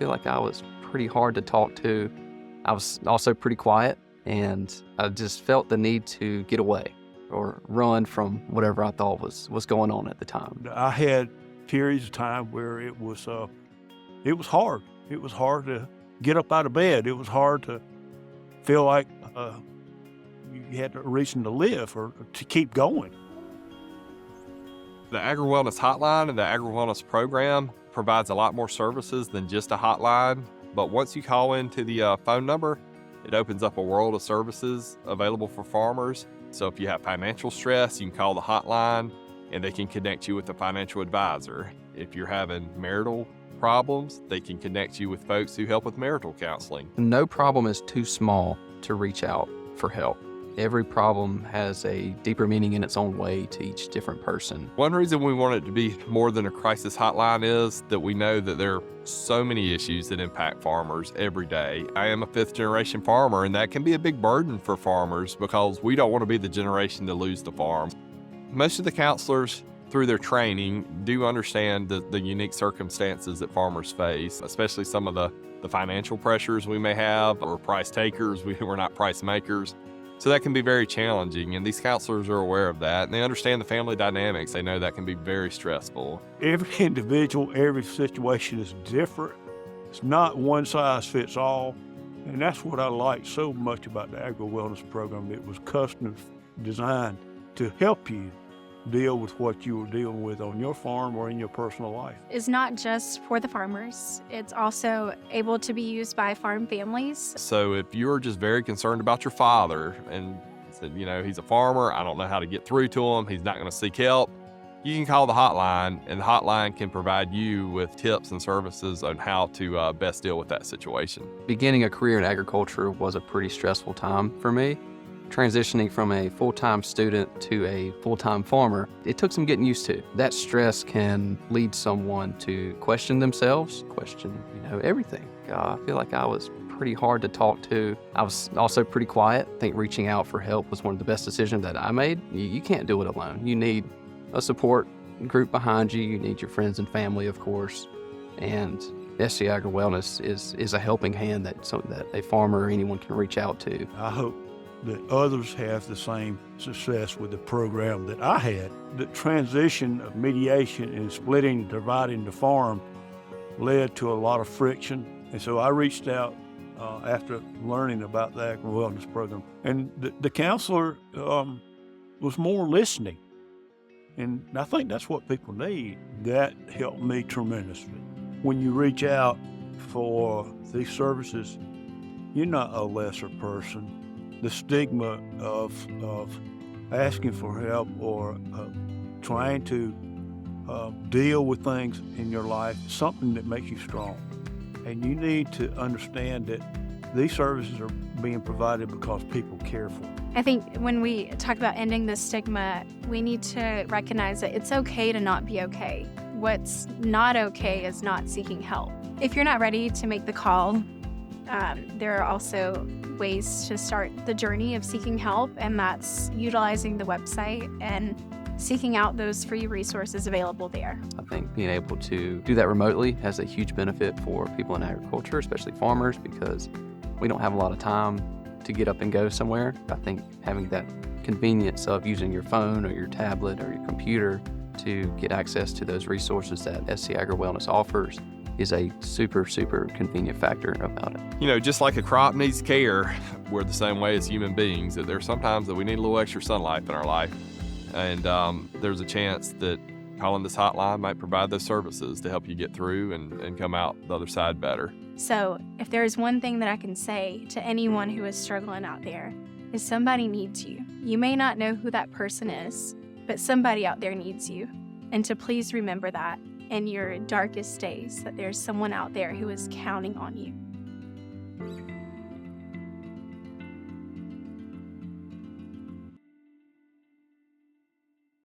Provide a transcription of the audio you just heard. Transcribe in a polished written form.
feel like I was pretty hard to talk to. I was also pretty quiet, and I just felt the need to get away or run from whatever I thought was going on at the time. I had periods of time where it was hard. It was hard to get up out of bed. It was hard to feel like you had a reason to live or to keep going. The AgriWellness hotline and the AgriWellness program provides a lot more services than just a hotline. But once you call into the phone number, it opens up a world of services available for farmers. So if you have financial stress, you can call the hotline and they can connect you with a financial advisor. If you're having marital problems, they can connect you with folks who help with marital counseling. No problem is too small to reach out for help. Every problem has a deeper meaning in its own way to each different person. One reason we want it to be more than a crisis hotline is that we know that there are so many issues that impact farmers every day. I am a fifth-generation farmer, and that can be a big burden for farmers because we don't want to be the generation to lose the farm. Most of the counselors, through their training, do understand the unique circumstances that farmers face, especially some of the financial pressures we may have. We're price takers, we're not price makers. So that can be very challenging, and these counselors are aware of that, and they understand the family dynamics. They know that can be very stressful. Every individual, every situation is different. It's not one size fits all, and that's what I like so much about the AgriWellness program. It was custom designed to help you deal with what you were dealing with on your farm or in your personal life. It's not just for the farmers. It's also able to be used by farm families. So if you're just very concerned about your father and said, he's a farmer, I don't know how to get through to him, he's not going to seek help, you can call the hotline, and the hotline can provide you with tips and services on how to best deal with that situation. Beginning a career in agriculture was a pretty stressful time for me. Transitioning from a full-time student to a full-time farmer, it took some getting used to. That stress can lead someone to question themselves, question, everything. I feel like I was pretty hard to talk to. I was also pretty quiet. I think reaching out for help was one of the best decisions that I made. You can't do it alone. You need a support group behind you. You need your friends and family, of course. And USDA AgriWellness is a helping hand that a farmer or anyone can reach out to. I hope that others have the same success with the program that I had. The transition of mediation and splitting, dividing the farm led to a lot of friction. And so I reached out after learning about the AgriWellness program. And the counselor was more listening. And I think that's what people need. That helped me tremendously. When you reach out for these services, you're not a lesser person. The stigma of asking for help or trying to deal with things in your life is something that makes you strong. And you need to understand that these services are being provided because people care for them. I think when we talk about ending the stigma, we need to recognize that it's okay to not be okay. What's not okay is not seeking help. If you're not ready to make the call, there are also ways to start the journey of seeking help, and that's utilizing the website and seeking out those free resources available there. I think being able to do that remotely has a huge benefit for people in agriculture, especially farmers, because we don't have a lot of time to get up and go somewhere. I think having that convenience of using your phone or your tablet or your computer to get access to those resources that SC AgriWellness offers is a super, super convenient factor about it. Just like a crop needs care, we're the same way as human beings. That there's sometimes that we need a little extra sunlight in our life. And there's a chance that calling this hotline might provide those services to help you get through and come out the other side better. So if there's one thing that I can say to anyone who is struggling out there, is somebody needs you. You may not know who that person is, but somebody out there needs you. And to please remember that in your darkest days, that there's someone out there who is counting on you.